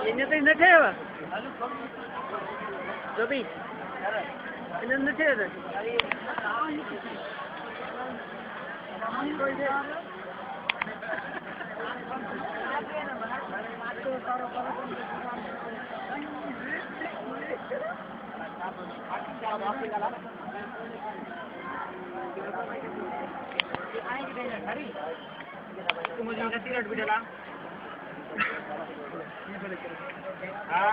Ini tu nak apa? Tapi ini nak apa? मुझे नती रट भी डला हाँ